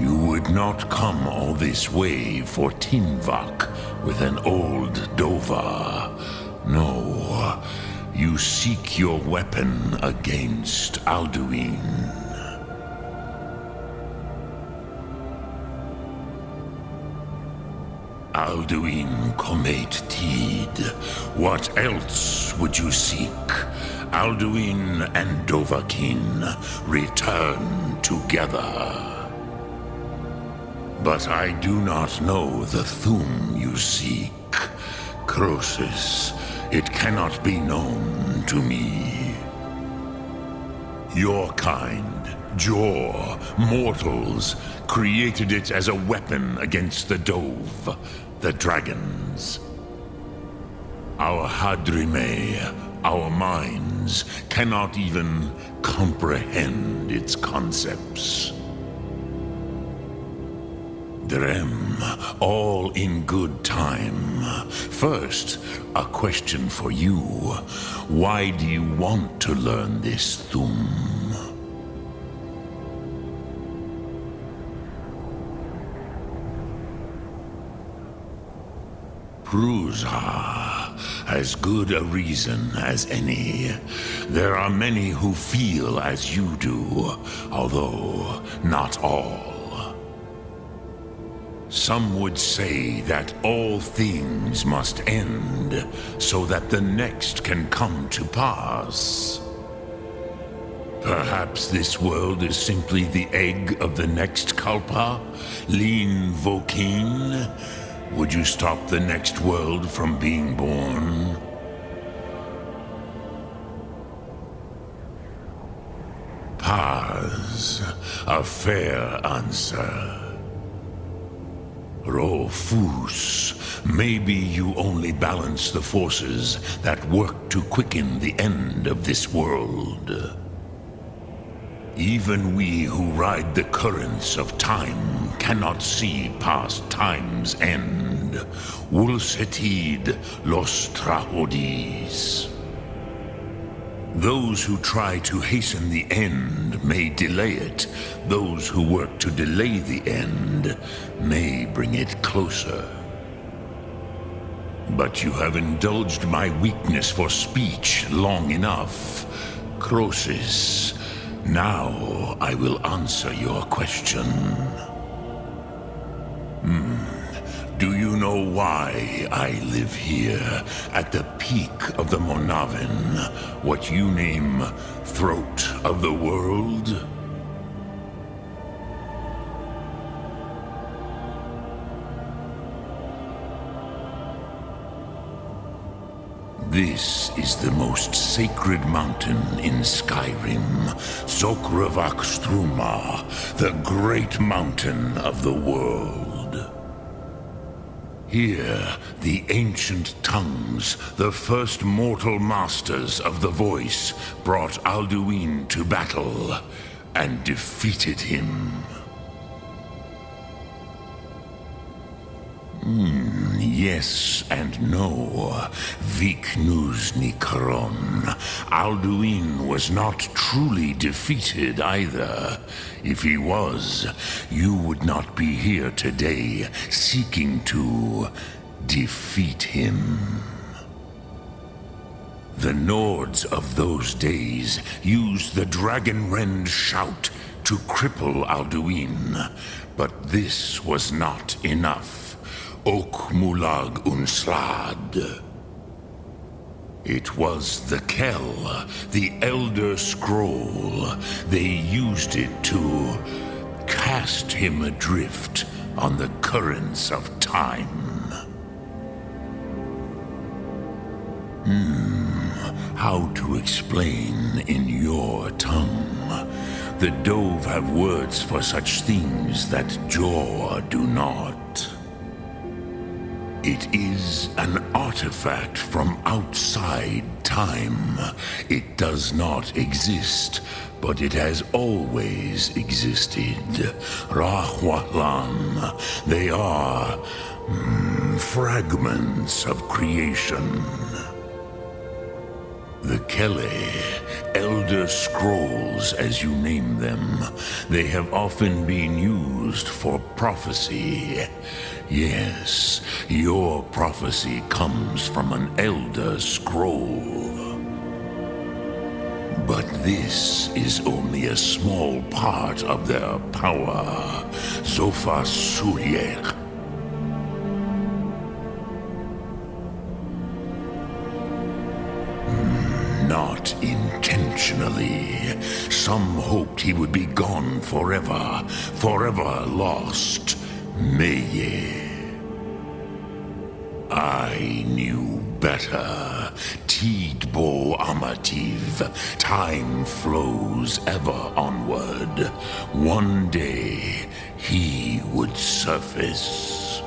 You would not come all this way for Tinvak with an old Dova. No, you seek your weapon against Alduin. Alduin Comate Tid. What else would you seek? Alduin and Dovahkiin return together. But I do not know the Thu'um you seek. Croesus, it cannot be known to me. Your kind, Jor, mortals, created it as a weapon against the Dove, the dragons. Our Hadrime, our minds, cannot even comprehend its concepts. Drem, all in good time. First, a question for you. Why do you want to learn this Thu'um? Prusa, as good a reason as any. There are many who feel as you do, although not all. Some would say that all things must end, so that the next can come to pass. Perhaps this world is simply the egg of the next Kalpa, Lean Vokin. Would you stop the next world from being born? Paz, a fair answer. Rofus, maybe you only balance the forces that work to quicken the end of this world. Even we who ride the currents of time cannot see past time's end. Wulsetid los Trahodis. Those who try to hasten the end may delay it. Those who work to delay the end may bring it closer. But you have indulged my weakness for speech long enough. Croesus, now I will answer your question. Do you know why I live here, at the peak of the Monavin, what you name Throat of the World? This is the most sacred mountain in Skyrim, Zokravak Struma, the great mountain of the world. Here, the ancient tongues, the first mortal masters of the voice, brought Alduin to battle and defeated him. Yes and no. Viknus-Nikaron. Alduin was not truly defeated either. If he was, you would not be here today seeking to defeat him. The Nords of those days used the Dragonrend shout to cripple Alduin, but this was not enough. Okmulag Unslad. It was the Kell, the Elder Scroll. They used it to cast him adrift on the currents of time. How to explain in your tongue? The Dove have words for such things that Jor do not. It is an artifact from outside time. It does not exist, but it has always existed. Rahwalan. They are fragments of creation. The Kele, Elder Scrolls, as you name them. They have often been used for prophecy. Yes, your prophecy comes from an Elder Scroll. But this is only a small part of their power. Zofa Suryek. Not intentionally. Some hoped he would be gone forever, forever lost. Meye. I knew better. Tidbo Amativ. Time flows ever onward. One day, he would surface.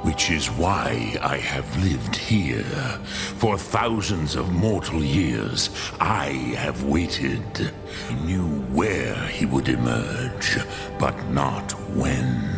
Which is why I have lived here. For thousands of mortal years, I have waited. I knew where he would emerge, but not when.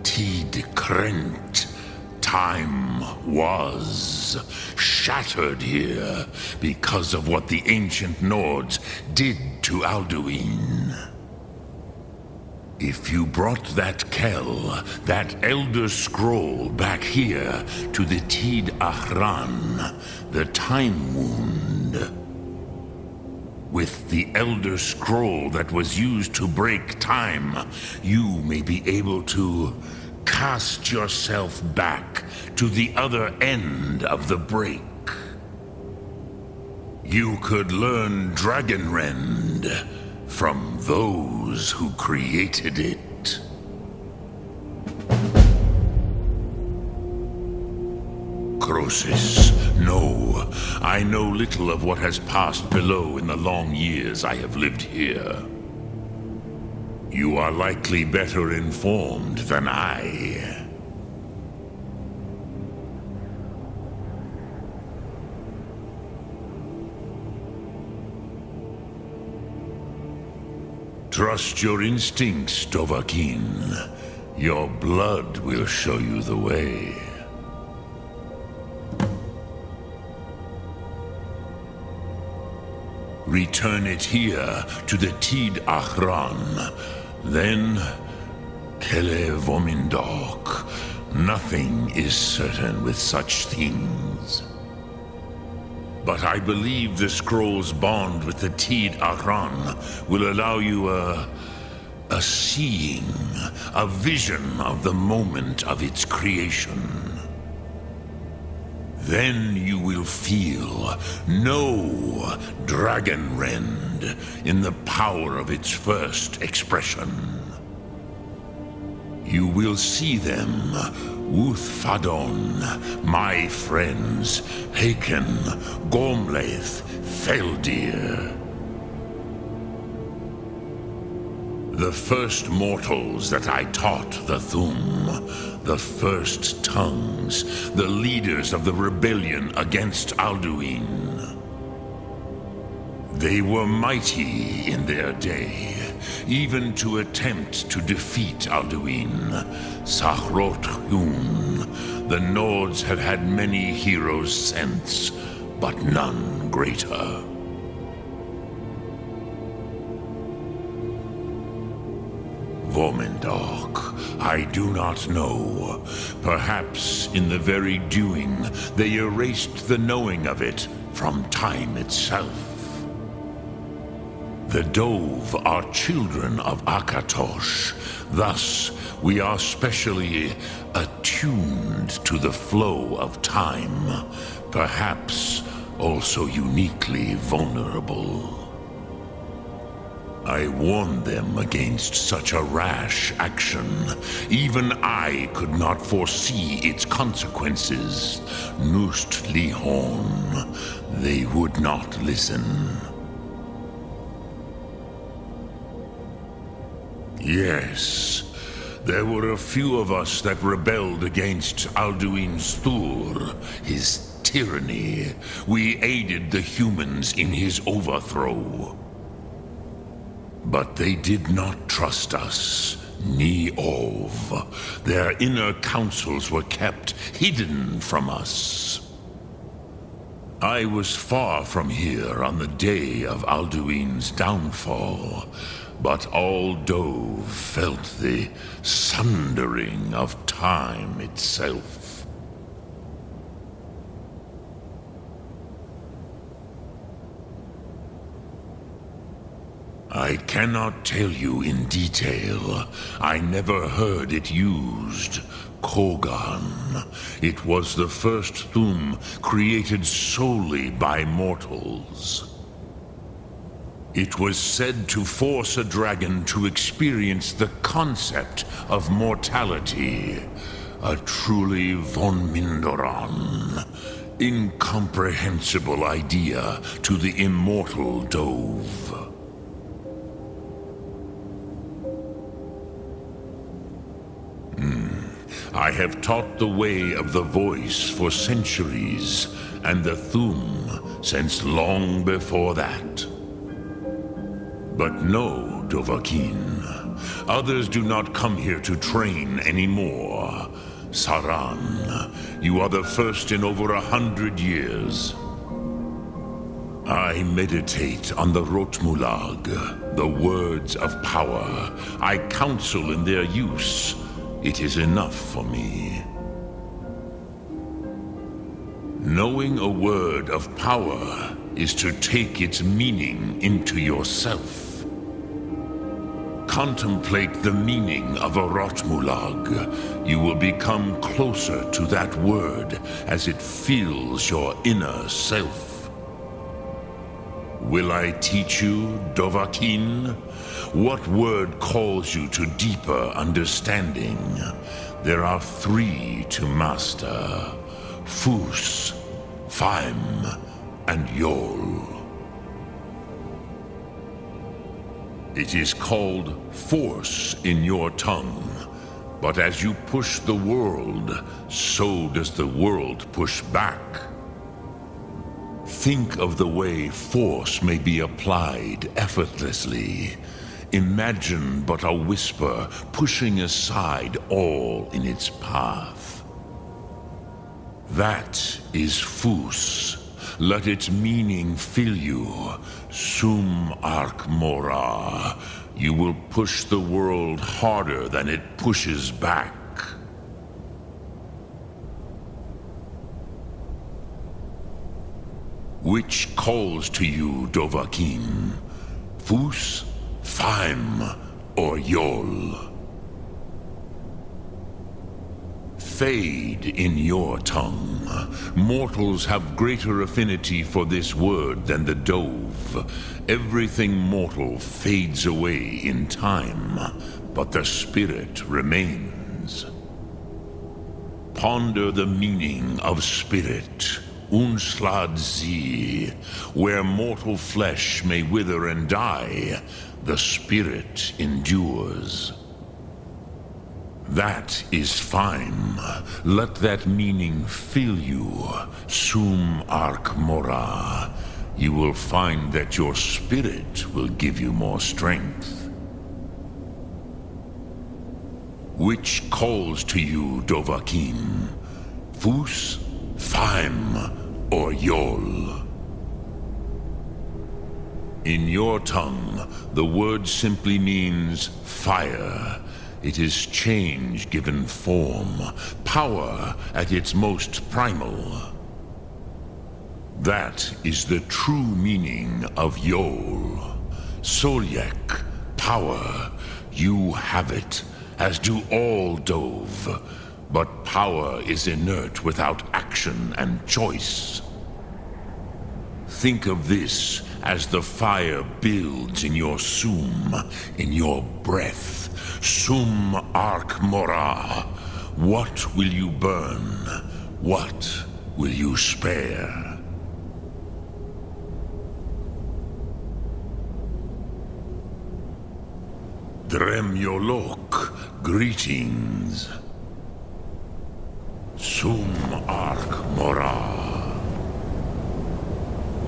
Tid Krent. Time was shattered here because of what the ancient Nords did to Alduin. If you brought that Kell, that Elder Scroll, back here to the Tid Ahran, the Time Wound, with the Elder Scroll that was used to break time, you may be able to cast yourself back to the other end of the break. You could learn Dragonrend from those who created it. Croesus, no. I know little of what has passed below in the long years I have lived here. You are likely better informed than I. Trust your instincts, Dovahkiin. Your blood will show you the way. Return it here to the Tid Ahran. Then, Kele Vomindok. Nothing is certain with such things. But I believe the scroll's bond with the Tid Ahran will allow you a seeing, a vision of the moment of its creation. Then you will feel, know Dragonrend in the power of its first expression. You will see them, Uthfadon, my friends, Haken, Gormlaith, Feldir. The first mortals that I taught the Thum, the first tongues, the leaders of the rebellion against Alduin. They were mighty in their day, even to attempt to defeat Alduin. Sahrot Hun. The Nords have had many heroes since, but none greater. Vomindok, I do not know. Perhaps in the very doing, they erased the knowing of it from time itself. The Dove are children of Akatosh. Thus, we are specially attuned to the flow of time, perhaps also uniquely vulnerable. I warned them against such a rash action. Even I could not foresee its consequences. Nust Lihon, they would not listen. Yes, there were a few of us that rebelled against Alduin Stur, his tyranny. We aided the humans in his overthrow. But they did not trust us, ni Ov. Their inner counsels were kept hidden from us. I was far from here on the day of Alduin's downfall, but all Dove felt the sundering of time itself. I cannot tell you in detail. I never heard it used. Kogan. It was the first Thu'um created solely by mortals. It was said to force a dragon to experience the concept of mortality. A truly von Mindoran. Incomprehensible idea to the immortal Dove. I have taught the way of the voice for centuries, and the Thu'um since long before that. But no, Dovahkiin. Others do not come here to train anymore. Saran, you are the first in over 100 years. I meditate on the Rotmulag, the words of power. I counsel in their use. It is enough for me. Knowing a word of power is to take its meaning into yourself. Contemplate the meaning of a Rotmulag. You will become closer to that word as it fills your inner self. Will I teach you, Dovahkiin? What word calls you to deeper understanding? There are 3 to master. Fus, Faim, and Yol. It is called force in your tongue. But as you push the world, so does the world push back. Think of the way force may be applied effortlessly. Imagine but a whisper pushing aside all in its path. That is Fus. Let its meaning fill you. Sum Ark Mora. You will push the world harder than it pushes back. Which calls to you, Dovahkiin? Fus, Faim, or Yol? Fade in your tongue. Mortals have greater affinity for this word than the Dove. Everything mortal fades away in time, but the spirit remains. Ponder the meaning of spirit. Unslad Zi, where mortal flesh may wither and die, the spirit endures. That is fine. Let that meaning fill you. Sum Ark Mora. You will find that your spirit will give you more strength. Which calls to you, Dovahkiin? Fus, Faim, or Yol? In your tongue, the word simply means fire. It is change given form, power at its most primal. That is the true meaning of Yol. Solyek, power. You have it, as do all Dove. But power is inert without action and choice. Think of this as the fire builds in your Sum, in your breath. Sum Ark Mora. What will you burn? What will you spare? Dremyolok, greetings. Sum Ark Mora.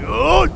Yod!